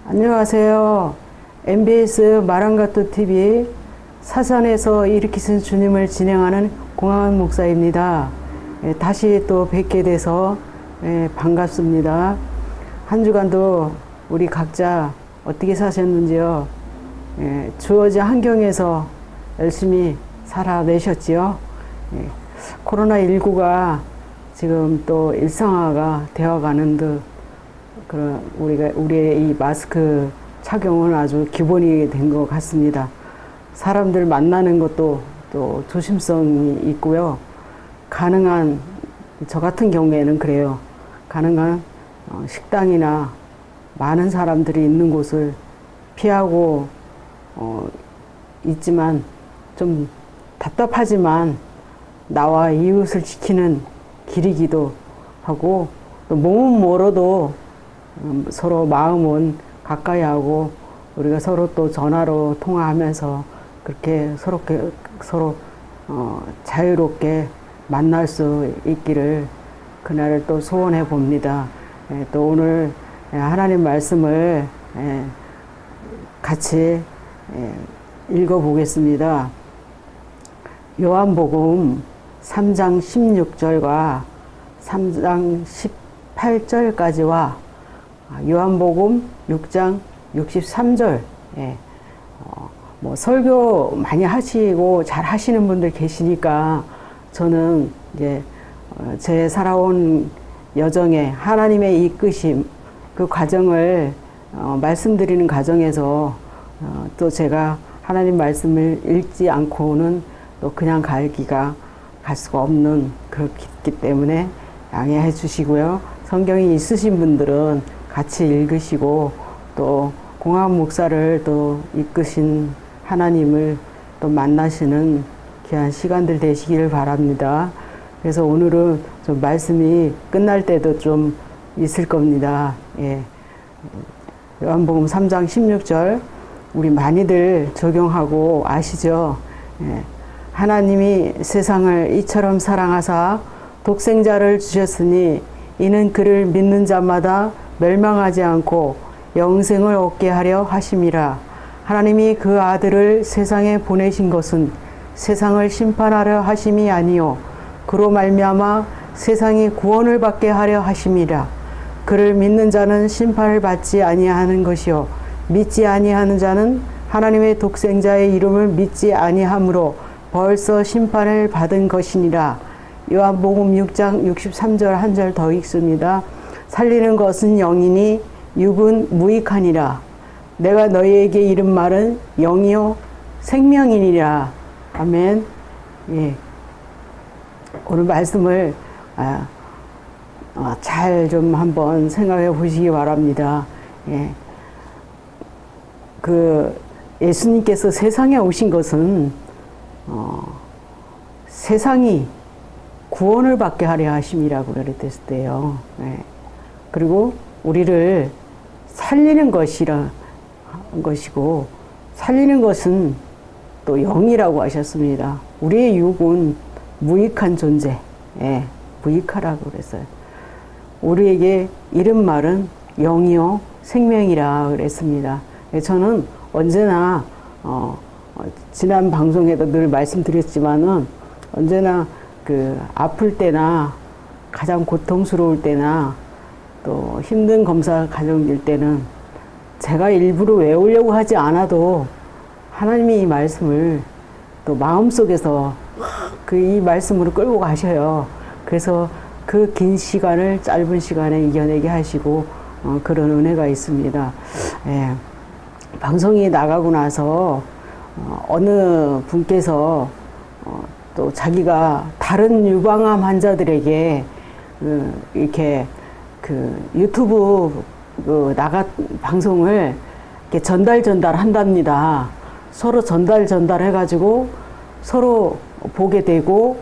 안녕하세요. MBS 마랑가토 TV 사산에서 일으키신 주님을 진행하는 공항한 목사입니다. 다시 또 뵙게 돼서 반갑습니다. 한 주간도 우리 각자 어떻게 사셨는지요? 주어진 환경에서 열심히 살아내셨지요? 코로나19가 지금 또 일상화가 되어가는 듯 그런 우리의 이 마스크 착용은 아주 기본이 된 것 같습니다. 사람들 만나는 것도 또 조심성이 있고요. 가능한 저 같은 경우에는 그래요. 가능한 식당이나 많은 사람들이 있는 곳을 피하고 있지만 좀 답답하지만 나와 이웃을 지키는 길이기도 하고 또 몸은 멀어도 서로 마음은 가까이 하고 우리가 서로 또 전화로 통화하면서 그렇게 서로 자유롭게 만날 수 있기를 그날을 또 소원해 봅니다. 또 오늘 하나님 말씀을 같이 읽어 보겠습니다. 요한복음 3장 16절과 3장 18절까지와 요한복음 6장 63절. 뭐 설교 많이 하시고 잘 하시는 분들 계시니까 저는 이제 제 살아온 여정에 하나님의 이끄심 그 과정을 말씀드리는 과정에서 또 제가 하나님 말씀을 읽지 않고는 또 그냥 갈 수가 없는 그렇기 때문에 양해해 주시고요. 성경이 있으신 분들은 같이 읽으시고 또 공학 목사를 또 이끄신 하나님을 또 만나시는 귀한 시간들 되시기를 바랍니다. 그래서 오늘은 좀 말씀이 끝날 때도 좀 있을 겁니다. 요한복음 3장 16절 우리 많이들 적용하고 아시죠? 하나님이 세상을 이처럼 사랑하사 독생자를 주셨으니 이는 그를 믿는 자마다 멸망하지 않고 영생을 얻게 하려 하심이라. 하나님이 그 아들을 세상에 보내신 것은 세상을 심판하려 하심이 아니요 그로 말미암아 세상이 구원을 받게 하려 하심이라. 그를 믿는 자는 심판을 받지 아니하는 것이요 믿지 아니하는 자는 하나님의 독생자의 이름을 믿지 아니하므로 벌써 심판을 받은 것이니라. 요한복음 6장 63절 한 절 더 읽습니다. 살리는 것은 영이니 육은 무익하니라. 내가 너희에게 이른 말은 영이요 생명이니라. 아멘. 오늘 말씀을 잘 좀 한번 생각해 보시기 바랍니다. 예수님께서 세상에 오신 것은 세상이 구원을 받게 하려 하심이라고 그랬을 때요. 그리고 우리를 살리는 것이고 살리는 것은 또 영이라고 하셨습니다. 우리의 육은 무익한 존재, 무익하라고 그랬어요. 우리에게 이른 말은 영이요 생명이라 그랬습니다. 저는 언제나 지난 방송에도 늘 말씀드렸지만은 언제나 아플 때나 가장 고통스러울 때나 또 힘든 검사 과정일 때는 제가 일부러 외우려고 하지 않아도 하나님이 이 말씀을 또 마음속에서 이 말씀으로 끌고 가셔요. 그래서 그 긴 시간을 짧은 시간에 이겨내게 하시고 그런 은혜가 있습니다. 방송이 나가고 나서 어느 분께서 또 자기가 다른 유방암 환자들에게 이렇게 유튜브 방송을 이렇게 전달한답니다. 서로 전달해가지고 서로 보게 되고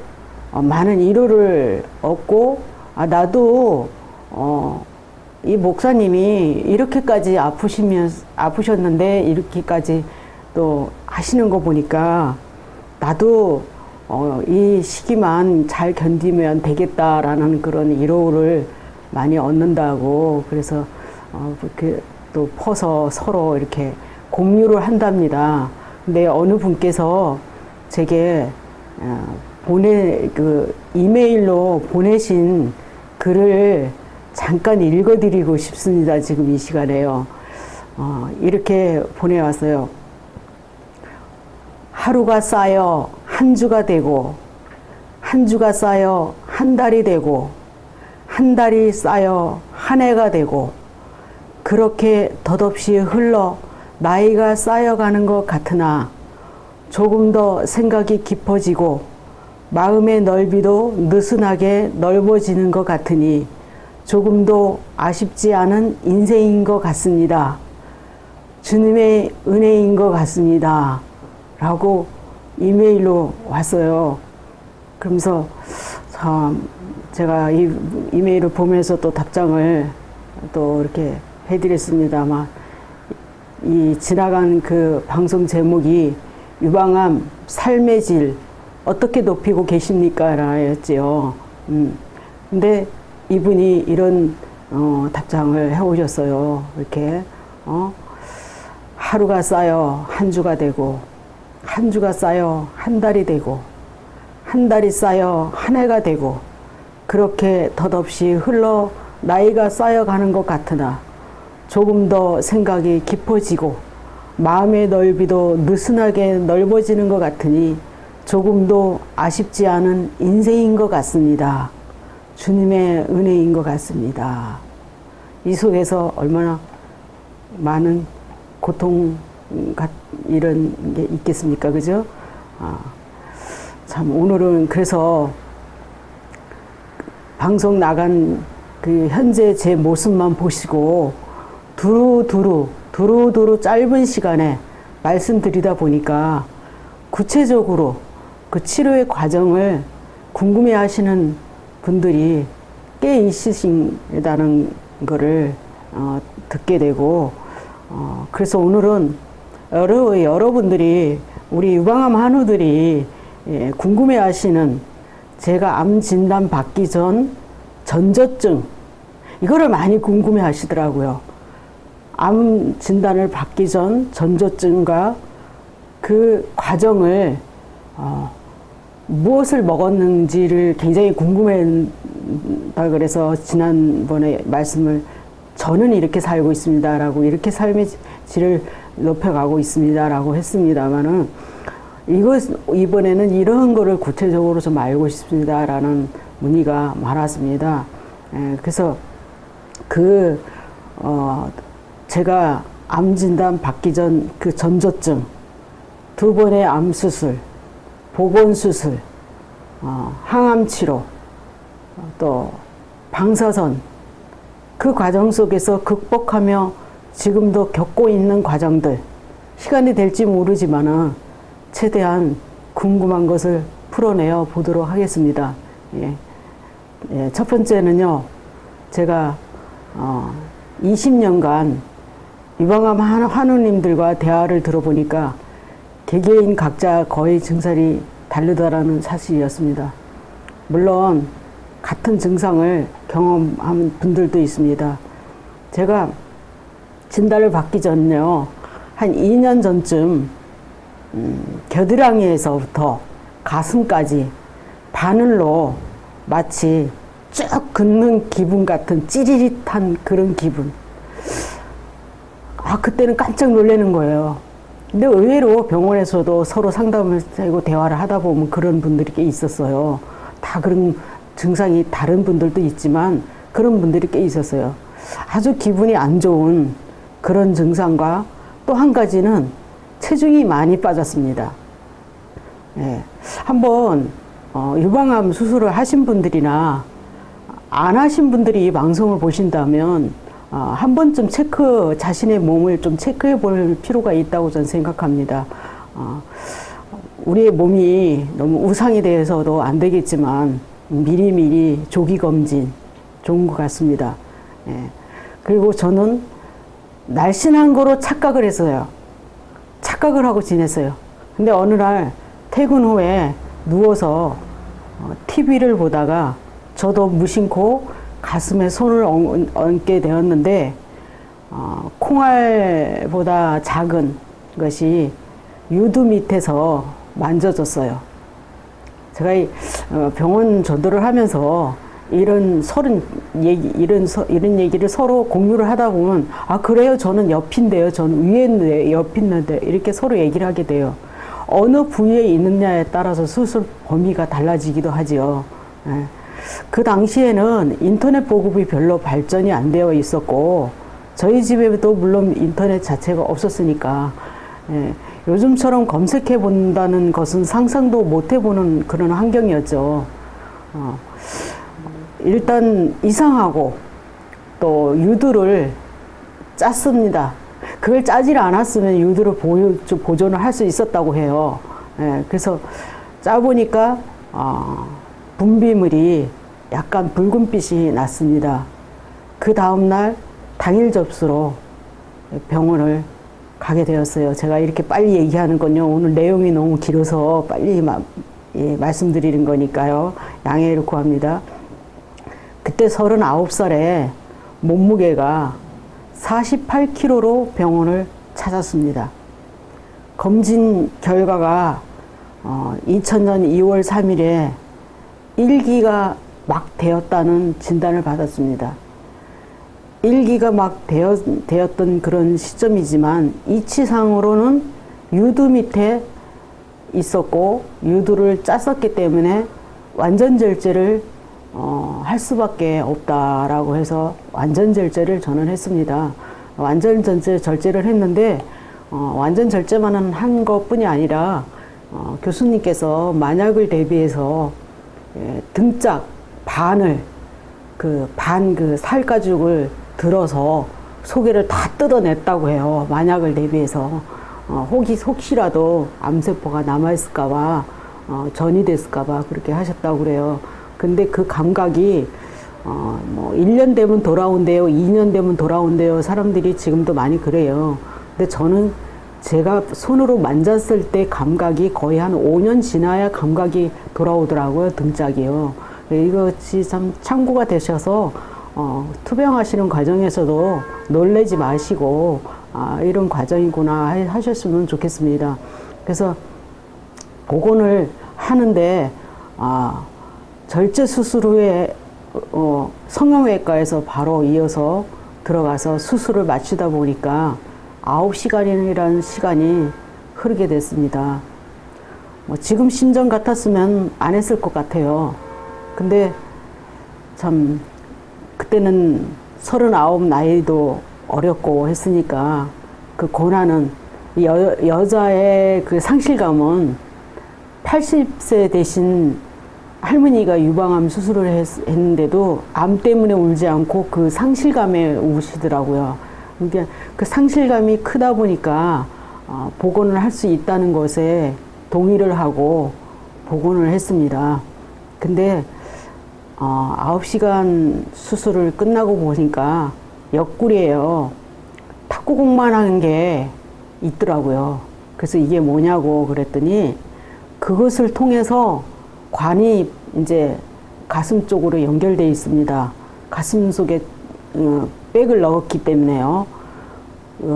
많은 위로를 얻고 나도 이 목사님이 이렇게까지 아프셨는데 이렇게까지 또 하시는 거 보니까 나도 이 시기만 잘 견디면 되겠다라는 그런 위로를 많이 얻는다고. 그래서 또 퍼서 서로 이렇게 공유를 한답니다. 근데 어느 분께서 제게 이메일로 보내신 글을 잠깐 읽어드리고 싶습니다. 지금 이 시간에요. 이렇게 보내왔어요. 하루가 쌓여 한 주가 되고, 한 주가 쌓여 한 달이 되고, 한 달이 쌓여 한 해가 되고, 그렇게 덧없이 흘러 나이가 쌓여가는 것 같으나 조금 더 생각이 깊어지고 마음의 넓이도 느슨하게 넓어지는 것 같으니 조금도 아쉽지 않은 인생인 것 같습니다. 주님의 은혜인 것 같습니다. 라고 이메일로 왔어요. 그러면서 참 제가 이 이메일을 보면서 또 답장을 또 이렇게 해드렸습니다만, 이 지나간 그 방송 제목이 유방암 삶의 질 어떻게 높이고 계십니까? 라였지요. 근데 이분이 이런 답장을 해오셨어요. 이렇게 하루가 쌓여 한 주가 되고, 한 주가 쌓여 한 달이 되고, 한 달이 쌓여 한 해가 되고, 그렇게 덧없이 흘러 나이가 쌓여가는 것 같으나 조금 더 생각이 깊어지고 마음의 넓이도 느슨하게 넓어지는 것 같으니 조금도 아쉽지 않은 인생인 것 같습니다. 주님의 은혜인 것 같습니다. 이 속에서 얼마나 많은 고통 이런 게 있겠습니까? 그죠? 참 오늘은 그래서 방송 나간 그 현재 제 모습만 보시고 두루두루 짧은 시간에 말씀드리다 보니까 구체적으로 그 치료의 과정을 궁금해 하시는 분들이 꽤 있으시다는 거를 듣게 되고, 그래서 오늘은 여러분들이 우리 유방암 한우들이 궁금해 하시는 제가 암 진단 받기 전 전저증, 이거를 많이 궁금해 하시더라고요. 암 진단을 받기 전 전저증과 그 과정을 무엇을 먹었는지를 굉장히 궁금했다 그래서 지난번에 말씀을 저는 이렇게 살고 있습니다 라고, 이렇게 삶의 질을 높여가고 있습니다 라고 했습니다만은, 이번에는 이런 거를 구체적으로 좀 알고 싶습니다 라는 문의가 많았습니다. 그래서 제가 암 진단 받기 전 그 전저증, 2번의 암 수술, 보건 수술, 항암 치료, 또 방사선, 그 과정 속에서 극복하며 지금도 겪고 있는 과정들, 시간이 될지 모르지만은 최대한 궁금한 것을 풀어내어 보도록 하겠습니다. 첫 번째는요, 제가 20년간 유방암 한우님들과 대화를 들어보니까 개개인 각자 거의 증상이 다르다라는 사실이었습니다. 물론 같은 증상을 경험한 분들도 있습니다. 제가 진단을 받기 전에요, 한 2년 전쯤 겨드랑이에서부터 가슴까지 바늘로 마치 쭉 긋는 기분 같은 찌릿한 그런 기분. 그때는 깜짝 놀라는 거예요. 근데 의외로 병원에서도 서로 상담을 하고 대화를 하다 보면 그런 분들이 꽤 있었어요. 다 그런 증상이 다른 분들도 있지만 그런 분들이 꽤 있었어요. 아주 기분이 안 좋은 그런 증상과 또 한 가지는 체중이 많이 빠졌습니다. 한번 유방암 수술을 하신 분들이나 안 하신 분들이 이 방송을 보신다면 한 번쯤 자신의 몸을 좀 체크해 볼 필요가 있다고 저는 생각합니다. 우리의 몸이 너무 우상이 돼서도 안 되겠지만 미리미리 조기 검진 좋은 것 같습니다. 그리고 저는 날씬한 거로 착각을 했어요. 착각을 하고 지냈어요. 근데 어느 날 퇴근 후에 누워서 TV를 보다가 저도 무심코 가슴에 손을 얹게 되었는데 콩알보다 작은 것이 유두 밑에서 만져졌어요. 제가 병원 전도를 하면서 이런 얘기를 서로 공유를 하다 보면, 아, 그래요? 저는 옆인데요. 저는 위에 있는데, 옆 있는데. 이렇게 서로 얘기를 하게 돼요. 어느 부위에 있느냐에 따라서 수술 범위가 달라지기도 하지요. 예. 그 당시에는 인터넷 보급이 별로 발전이 안 되어 있었고, 저희 집에도 물론 인터넷 자체가 없었으니까, 예. 요즘처럼 검색해 본다는 것은 상상도 못 해보는 그런 환경이었죠. 일단 이상하고 또 유두를 짰습니다. 그걸 짜질 않았으면 유두를 보존을 할 수 있었다고 해요. 예, 그래서 짜보니까 분비물이 약간 붉은빛이 났습니다. 그 다음날 당일 접수로 병원을 가게 되었어요. 제가 이렇게 빨리 얘기하는 건요, 오늘 내용이 너무 길어서 빨리 말씀드리는 거니까요. 양해를 구합니다. 그때 39살에 몸무게가 48kg로 병원을 찾았습니다. 검진 결과가 2000년 2월 3일에 1기가 막 되었다는 진단을 받았습니다. 1기가 막 되었던 그런 시점이지만 이치상으로는 유두 밑에 있었고 유두를 짰었기 때문에 완전절제를 할 수밖에 없다라고 해서 완전절제를 저는 했습니다. 완전절제를 했는데 완전절제만 한 것뿐이 아니라 교수님께서 만약을 대비해서 등짝 반을 그 살가죽을 들어서 소개를 다 뜯어냈다고 해요. 만약을 대비해서 혹시라도 암세포가 남아있을까봐 전이 됐을까봐 그렇게 하셨다고 그래요. 근데 그 감각이 뭐 1년 되면 돌아온대요, 2년 되면 돌아온대요. 사람들이 지금도 많이 그래요. 근데 저는 제가 손으로 만졌을 때 감각이 거의 한 5년 지나야 감각이 돌아오더라고요, 등짝이요. 이것이 참 참고가 되셔서 투병하시는 과정에서도 놀라지 마시고 이런 과정이구나 하셨으면 좋겠습니다. 그래서 복원을 하는데 절제 수술 후에 성형외과에서 바로 이어서 들어가서 수술을 마치다 보니까 9시간이라는 시간이 흐르게 됐습니다. 지금 심정 같았으면 안 했을 것 같아요. 근데 참 그때는 39 나이도 어렸고 했으니까 그 고난은 여자의 그 상실감은 80세 되신 할머니가 유방암 수술을 했는데도 암 때문에 울지 않고 그 상실감에 우시더라고요. 그러니까 그 상실감이 크다 보니까 복원을 할 수 있다는 것에 동의를 하고 복원을 했습니다. 근데 9시간 수술을 끝나고 보니까 옆구리에요, 탁구공만 한 게 있더라고요. 그래서 이게 뭐냐고 그랬더니 그것을 통해서 관이 이제 가슴 쪽으로 연결되어 있습니다. 가슴 속에 백을 넣었기 때문에요.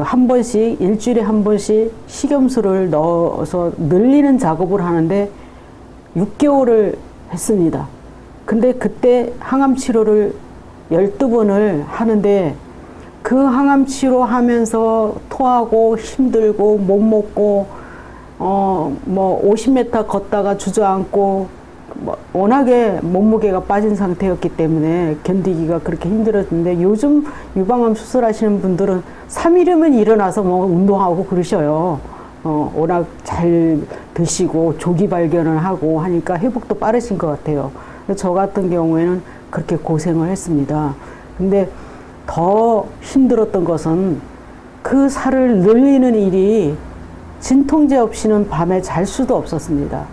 한 번씩, 일주일에 한 번씩 식염수를 넣어서 늘리는 작업을 하는데 6개월을 했습니다. 근데 그때 항암 치료를 12번을 하는데 그 항암 치료 하면서 토하고 힘들고 못 먹고 뭐 50m 걷다가 주저앉고 워낙에 몸무게가 빠진 상태였기 때문에 견디기가 그렇게 힘들었는데 요즘 유방암 수술하시는 분들은 3일이면 일어나서 뭐 운동하고 그러셔요. 워낙 잘 드시고 조기 발견을 하고 하니까 회복도 빠르신 것 같아요. 저 같은 경우에는 그렇게 고생을 했습니다. 근데 더 힘들었던 것은 그 살을 늘리는 일이 진통제 없이는 밤에 잘 수도 없었습니다.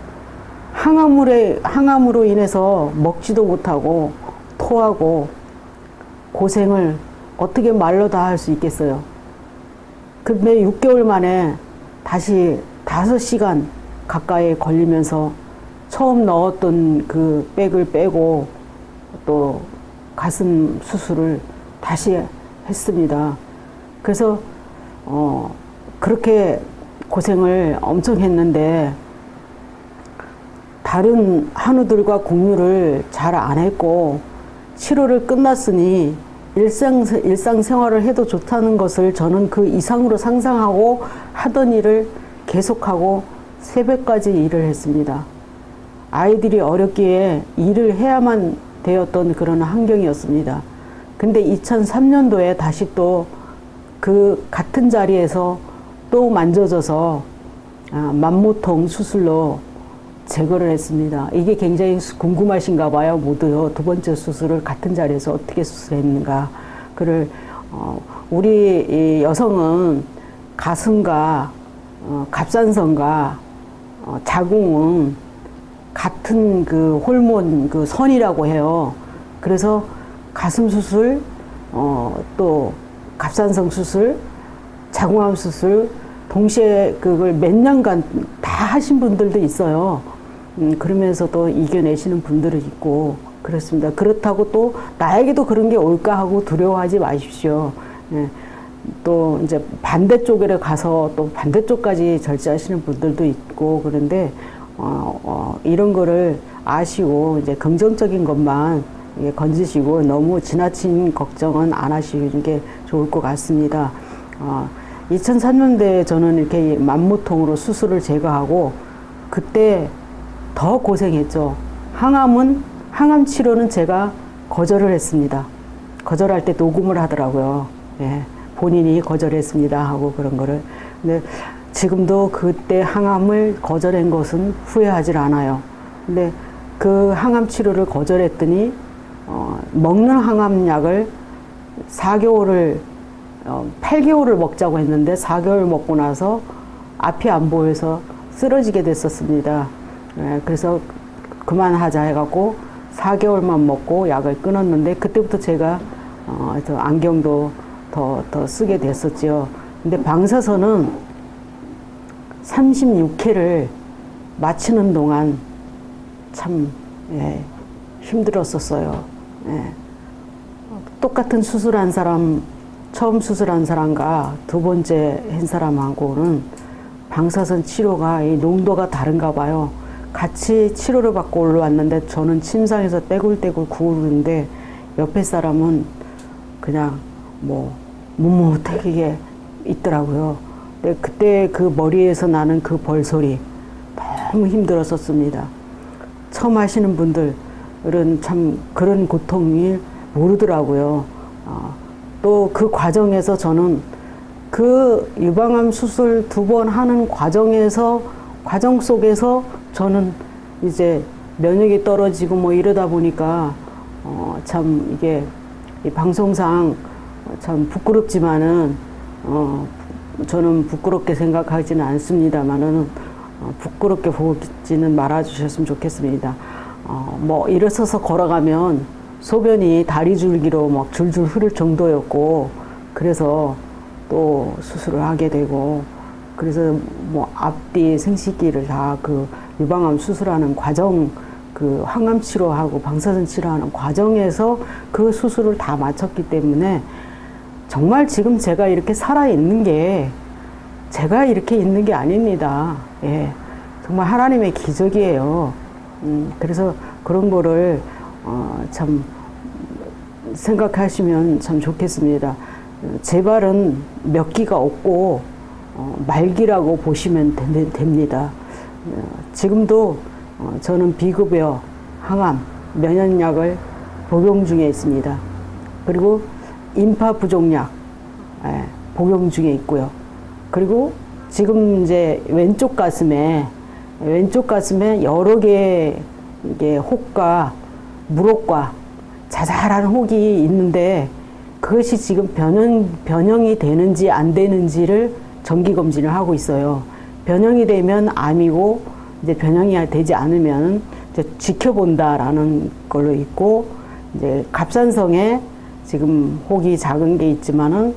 항암으로 인해서 먹지도 못하고 토하고 고생을 어떻게 말로 다 할 수 있겠어요. 근데 6개월 만에 다시 5시간 가까이 걸리면서 처음 넣었던 그 백을 빼고 또 가슴 수술을 다시 했습니다. 그래서 그렇게 고생을 엄청 했는데 다른 한우들과 공유를 잘 안 했고 치료를 끝났으니 일상생활을 해도 좋다는 것을 저는 그 이상으로 상상하고 하던 일을 계속하고 새벽까지 일을 했습니다. 아이들이 어렵기에 일을 해야만 되었던 그런 환경이었습니다. 근데 2003년도에 다시 또 그 같은 자리에서 또 만져져서 만모통 수술로 제거를 했습니다. 이게 굉장히 궁금하신가 봐요. 모두요. 두 번째 수술을 같은 자리에서 어떻게 수술했는가. 그를 우리 여성은 가슴과 갑상선과 자궁은 같은 그 호르몬 그 선이라고 해요. 그래서 가슴 수술, 또 갑상선 수술, 자궁암 수술 동시에 그걸 몇 년간 다 하신 분들도 있어요. 그러면서도 이겨내시는 분들은 있고 그렇습니다. 그렇다고 또 나에게도 그런 게 올까 하고 두려워하지 마십시오. 예. 또 이제 반대쪽에 가서 또 반대쪽까지 절제하시는 분들도 있고 그런데 이런 거를 아시고 이제 긍정적인 것만 건지시고 너무 지나친 걱정은 안 하시는 게 좋을 것 같습니다. 2003년도에 저는 이렇게 만무통으로 수술을 제거하고 그때 더 고생했죠. 항암 치료는 제가 거절을 했습니다. 거절할 때 녹음을 하더라고요. 예, 본인이 거절했습니다 하고 그런 거를. 근데 지금도 그때 항암을 거절한 것은 후회하지 않아요. 근데 그 항암 치료를 거절했더니 먹는 항암약을 8개월을 먹자고 했는데 4개월 먹고 나서 앞이 안 보여서 쓰러지게 됐었습니다. 예, 그래서 그만하자 해갖고 4개월만 먹고 약을 끊었는데 그때부터 제가 안경도 더 쓰게 됐었죠. 근데 방사선은 36회를 마치는 동안 참 힘들었었어요. 예. 똑같은 수술한 사람, 처음 수술한 사람과 두 번째 한 사람하고는 방사선 치료가 이 농도가 다른가 봐요. 같이 치료를 받고 올라왔는데 저는 침상에서 떼굴떼굴 구르는데 옆에 사람은 그냥 묵묵하게 있더라고요. 근데 그때 그 머리에서 나는 그 벌소리 너무 힘들었었습니다. 처음 하시는 분들은 참 그런 고통을 모르더라고요. 또 그 과정에서 저는 그 유방암 수술 2번 하는 과정 속에서 저는 이제 면역이 떨어지고 이러다 보니까 참 이게 이 방송상 참 부끄럽지만은 저는 부끄럽게 생각하지는 않습니다만은 부끄럽게 보지는 말아주셨으면 좋겠습니다. 일어서서 걸어가면 소변이 다리 줄기로 막 줄줄 흐를 정도였고 그래서 또 수술을 하게 되고 그래서 앞뒤 생식기를 다 그 유방암 수술하는 과정 그 항암 치료하고 방사선 치료하는 과정에서 그 수술을 다 마쳤기 때문에 정말 지금 제가 이렇게 살아 있는 게 제가 이렇게 있는 게 아닙니다. 예. 정말 하나님의 기적이에요. 그래서 그런 거를 참 생각하시면 참 좋겠습니다. 재발은 몇 기가 없고 말기라고 보시면 됩니다. 지금도 저는 비급여, 항암, 면역약을 복용 중에 있습니다. 그리고 인파 부종약 복용 중에 있고요. 그리고 지금 이제 왼쪽 가슴에 여러 개의 이게 혹과 물혹과 자잘한 혹이 있는데 그것이 지금 변형이 되는지 안 되는지를 정기 검진을 하고 있어요. 변형이 되면 암이고 이제 변형이 되지 않으면 이제 지켜본다라는 걸로 있고 이제 갑상선에 지금 혹이 작은 게 있지만은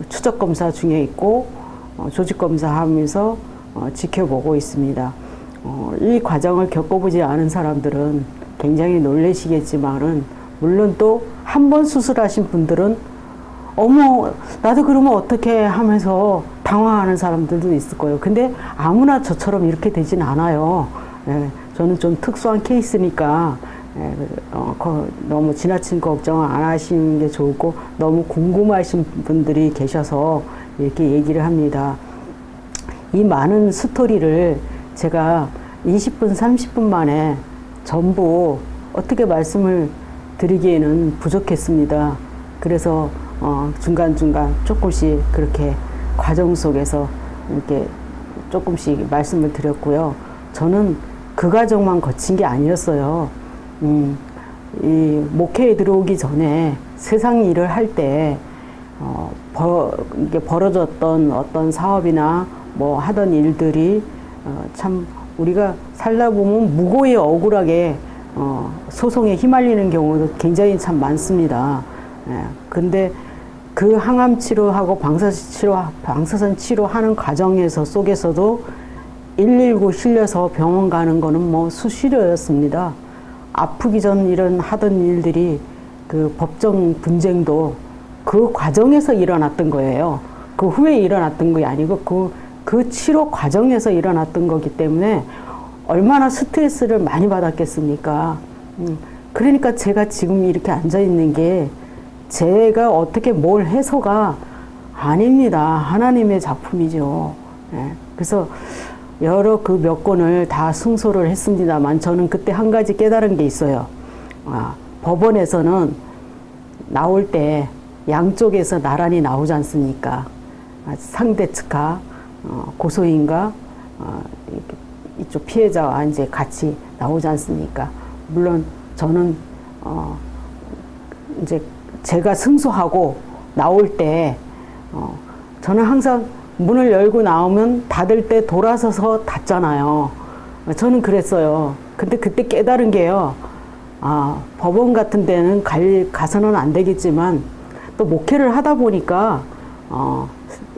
추적 검사 중에 있고 조직 검사하면서 지켜보고 있습니다. 이 과정을 겪어보지 않은 사람들은 굉장히 놀라시겠지만은 물론 또 한 번 수술하신 분들은 어머, 나도 그러면 어떻게 하면서 당황하는 사람들도 있을 거예요. 근데 아무나 저처럼 이렇게 되진 않아요. 예, 저는 좀 특수한 케이스니까 예, 너무 지나친 걱정 안 하시는 게 좋고, 너무 궁금하신 분들이 계셔서 이렇게 얘기를 합니다. 이 많은 스토리를 제가 20분, 30분 만에 전부 어떻게 말씀을 드리기에는 부족했습니다. 그래서 중간중간 조금씩 그렇게 과정 속에서 이렇게 조금씩 말씀을 드렸고요. 저는 그 과정만 거친 게 아니었어요. 이 목회에 들어오기 전에 세상 일을 할 때 이게 벌어졌던 어떤 사업이나 뭐 하던 일들이 참 우리가 살다 보면 무고히 억울하게 소송에 휘말리는 경우도 굉장히 참 많습니다. 예, 근데 그 항암 치료하고 방사선 치료하는 과정에서 속에서도 119 실려서 병원 가는 거는 뭐 수시로였습니다. 아프기 전 이런 하던 일들이 그 법정 분쟁도 그 과정에서 일어났던 거예요. 그 후에 일어났던 게 아니고 그 치료 과정에서 일어났던 거기 때문에 얼마나 스트레스를 많이 받았겠습니까? 그러니까 제가 지금 이렇게 앉아 있는 게 제가 어떻게 뭘 해서가 아닙니다. 하나님의 작품이죠. 예. 그래서 여러 그 몇 권을 다 승소를 했습니다만 저는 그때 한 가지 깨달은 게 있어요. 법원에서는 나올 때 양쪽에서 나란히 나오지 않습니까? 상대 측과 고소인과 이쪽 피해자와 이제 같이 나오지 않습니까? 물론 저는 이제 제가 승소하고 나올 때 저는 항상 문을 열고 나오면 닫을 때 돌아서서 닫잖아요. 저는 그랬어요. 근데 그때 깨달은 게요. 법원 같은 데는 가서는 안 되겠지만 또 목회를 하다 보니까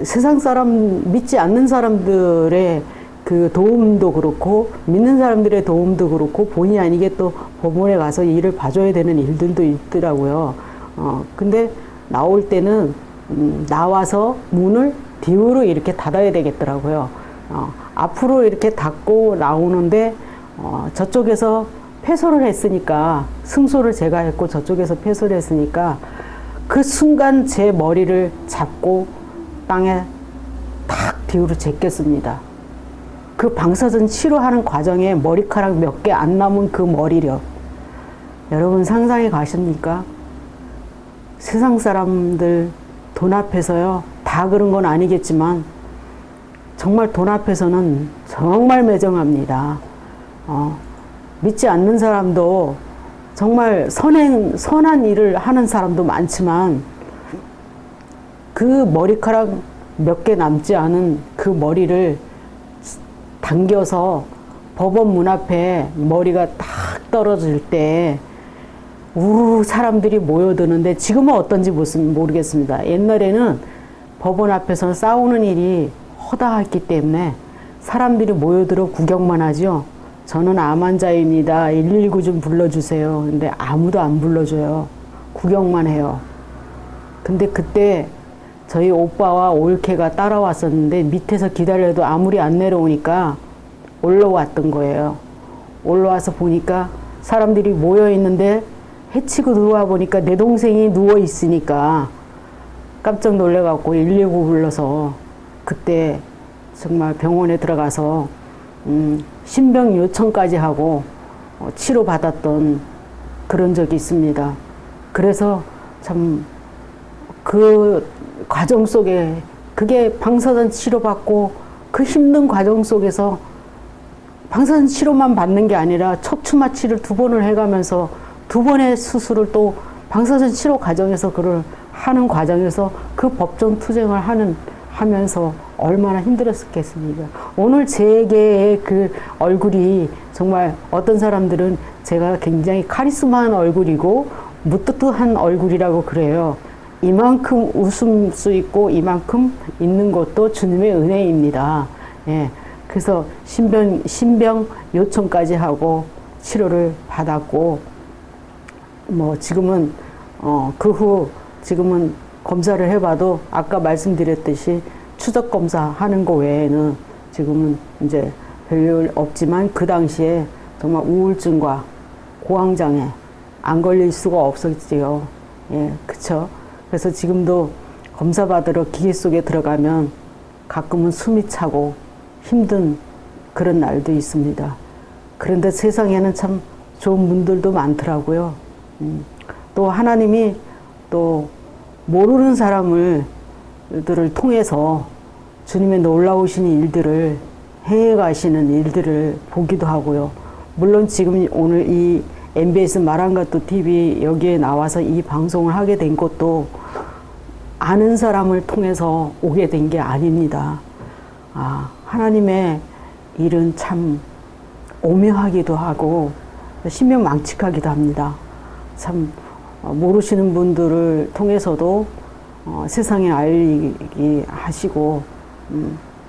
세상 사람 믿지 않는 사람들의 그 도움도 그렇고 믿는 사람들의 도움도 그렇고 본의 아니게 또 법원에 가서 일을 봐줘야 되는 일들도 있더라고요. 근데 나올 때는 나와서 문을 뒤로 이렇게 닫아야 되겠더라고요. 앞으로 이렇게 닫고 나오는데 저쪽에서 패소를 했으니까 승소를 제가 했고 저쪽에서 패소를 했으니까 그 순간 제 머리를 잡고 땅에 탁 뒤로 제꼈습니다. 그 방사선 치료하는 과정에 머리카락 몇 개 안 남은 그 머리력. 여러분 상상해 가십니까? 세상 사람들 돈 앞에서요. 다 그런 건 아니겠지만 정말 돈 앞에서는 정말 매정합니다. 믿지 않는 사람도 정말 선한 일을 하는 사람도 많지만 그 머리카락 몇 개 남지 않은 그 머리를 당겨서 법원 문 앞에 머리가 딱 떨어질 때 우르르 사람들이 모여드는데 지금은 어떤지 모르겠습니다. 옛날에는 법원 앞에서 싸우는 일이 허다했기 때문에 사람들이 모여들어 구경만 하죠. 저는 암 환자입니다. 119 좀 불러주세요. 근데 아무도 안 불러줘요. 구경만 해요. 근데 그때 저희 오빠와 올케가 따라왔었는데 밑에서 기다려도 아무리 안 내려오니까 올라왔던 거예요. 올라와서 보니까 사람들이 모여 있는데 해치고 누워 보니까 내 동생이 누워 있으니까 깜짝 놀래갖고 119 불러서 그때 정말 병원에 들어가서 신병 요청까지 하고 치료받았던 그런 적이 있습니다. 그래서 참 그 과정 속에 그게 방사선 치료받고 그 힘든 과정 속에서 방사선 치료만 받는 게 아니라 척추 마취를 2번을 해가면서 2번의 수술을 또 방사선 치료 과정에서 그걸 하는 과정에서 그 법정 투쟁을 하면서 얼마나 힘들었겠습니까? 오늘 제게의 그 얼굴이 정말 어떤 사람들은 제가 굉장히 카리스마한 얼굴이고 무뚝뚝한 얼굴이라고 그래요. 이만큼 웃을 수 있고 이만큼 있는 것도 주님의 은혜입니다. 예. 그래서 신병 요청까지 하고 치료를 받았고 뭐 지금은 그 후 지금은 검사를 해봐도 아까 말씀드렸듯이 추적 검사하는 거 외에는 지금은 이제 별일 없지만 그 당시에 정말 우울증과 공황장애 안 걸릴 수가 없었지요. 예, 그쵸. 그래서 지금도 검사 받으러 기계 속에 들어가면 가끔은 숨이 차고 힘든 그런 날도 있습니다. 그런데 세상에는 참 좋은 분들도 많더라고요. 또 하나님이 또 모르는 사람들을 통해서 주님의 놀라우신 일들을 행해 가시는 일들을 보기도 하고요. 물론 지금 오늘 이 MBS 마랑가또 TV 여기에 나와서 이 방송을 하게 된 것도 아는 사람을 통해서 오게 된 게 아닙니다. 하나님의 일은 참 오묘하기도 하고 신명망측하기도 합니다. 참 모르시는 분들을 통해서도 세상에 알리게 하시고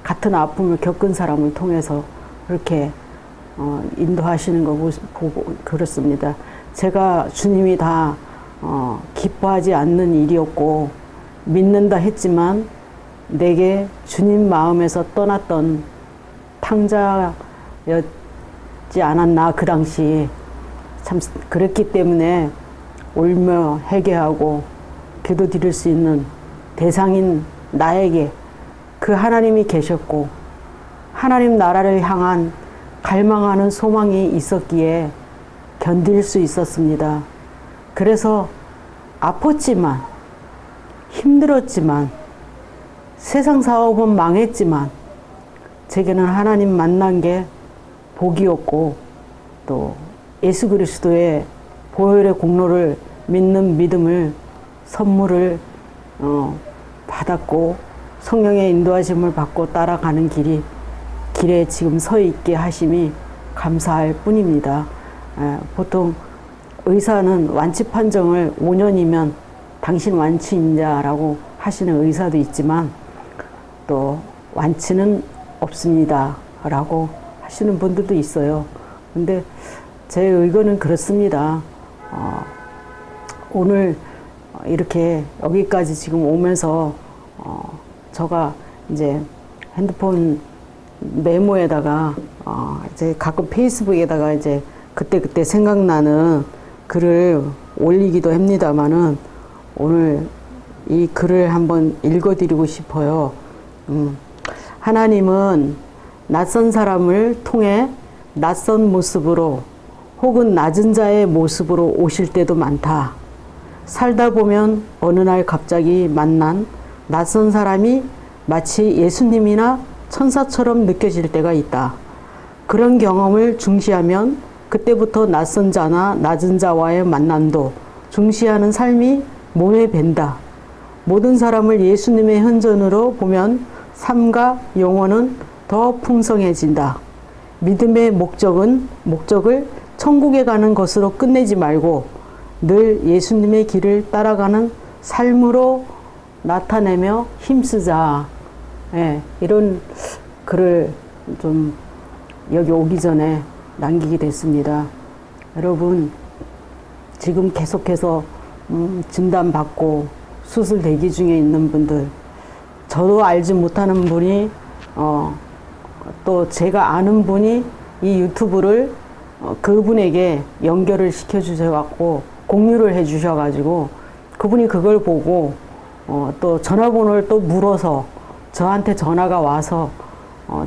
같은 아픔을 겪은 사람을 통해서 그렇게 인도하시는 거 보고 그렇습니다. 제가 주님이 다 기뻐하지 않는 일이었고 믿는다 했지만 내게 주님 마음에서 떠났던 탕자였지 않았나 그 당시. 참 그랬기 때문에 울며 회개하고 기도 드릴 수 있는 대상인 나에게 그 하나님이 계셨고 하나님 나라를 향한 갈망하는 소망이 있었기에 견딜 수 있었습니다. 그래서 아팠지만 힘들었지만 세상 사업은 망했지만 제게는 하나님 만난 게 복이었고 또 예수 그리스도의 보혈의 공로를 믿는 믿음을 선물을 받았고 성령의 인도하심을 받고 따라가는 길에 지금 서 있게 하심이 감사할 뿐입니다. 보통 의사는 완치 판정을 5년이면 당신 완치인자라고 하시는 의사도 있지만 또 완치는 없습니다 라고 하시는 분들도 있어요. 근데 제 의견은 그렇습니다. 오늘 이렇게 여기까지 지금 오면서 제가 이제 핸드폰 메모에다가 이제 가끔 페이스북에다가 이제 그때 생각나는 글을 올리기도 합니다만은 오늘 이 글을 한번 읽어드리고 싶어요. 하나님은 낯선 사람을 통해 낯선 모습으로 혹은 낮은 자의 모습으로 오실 때도 많다. 살다 보면 어느 날 갑자기 만난 낯선 사람이 마치 예수님이나 천사처럼 느껴질 때가 있다. 그런 경험을 중시하면 그때부터 낯선 자나 낮은 자와의 만남도 중시하는 삶이 몸에 밴다. 모든 사람을 예수님의 현존으로 보면 삶과 영혼은 더 풍성해진다. 믿음의 목적을 천국에 가는 것으로 끝내지 말고 늘 예수님의 길을 따라가는 삶으로 나타내며 힘쓰자. 예, 이런 글을 좀 여기 오기 전에 남기게 됐습니다. 여러분 지금 계속해서 진단받고 수술 대기 중에 있는 분들, 저도 알지 못하는 분이 또 제가 아는 분이 이 유튜브를 그분에게 연결을 시켜 주셔갖고 공유를 해 주셔가지고 그분이 그걸 보고 또 전화번호를 또 물어서 저한테 전화가 와서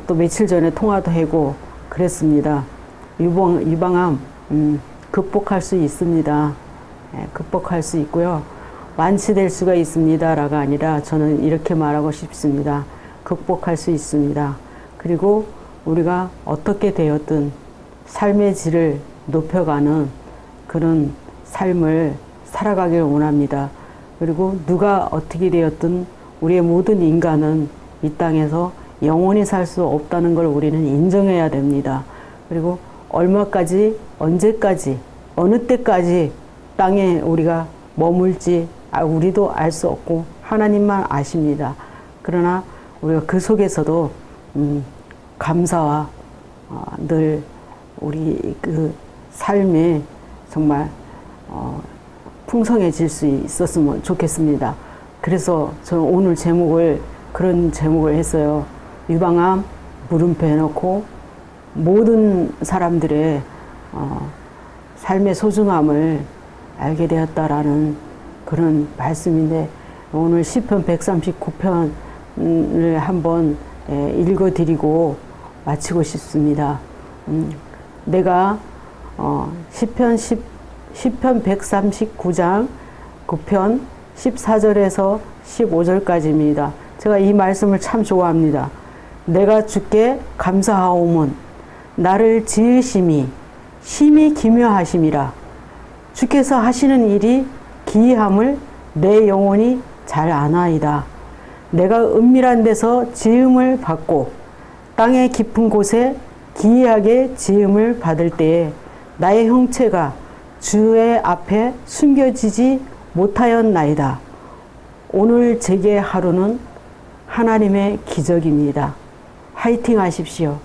또 며칠 전에 통화도 하고 그랬습니다. 유방암 극복할 수 있습니다. 예, 극복할 수 있고요. 완치될 수가 있습니다 라가 아니라 저는 이렇게 말하고 싶습니다. 극복할 수 있습니다. 그리고 우리가 어떻게 되었든 삶의 질을 높여가는 그런 삶을 살아가길 원합니다. 그리고 누가 어떻게 되었든 우리의 모든 인간은 이 땅에서 영원히 살 수 없다는 걸 우리는 인정해야 됩니다. 그리고 얼마까지, 언제까지, 어느 때까지 땅에 우리가 머물지 우리도 알 수 없고 하나님만 아십니다. 그러나 우리가 그 속에서도 감사와 늘 우리 그 삶이 정말 풍성해질 수 있었으면 좋겠습니다. 그래서 저는 오늘 제목을 그런 제목을 했어요. 유방암 물음표 해놓고 모든 사람들의 삶의 소중함을 알게 되었다라는 그런 말씀인데, 오늘 시편 139편을 한번 읽어드리고 마치고 싶습니다. 내가 시편 139장 9편 14절에서 15절까지입니다. 제가 이 말씀을 참 좋아합니다. 내가 주께 감사하오문 나를 지으심이 심히 기묘하심이라. 주께서 하시는 일이 기이함을 내 영혼이 잘 아나이다. 내가 은밀한 데서 지음을 받고 땅의 깊은 곳에 기이하게 지음을 받을 때에 나의 형체가 주의 앞에 숨겨지지 못하였나이다. 오늘 제게 하루는 하나님의 기적입니다. 화이팅 하십시오.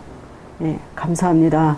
네, 감사합니다.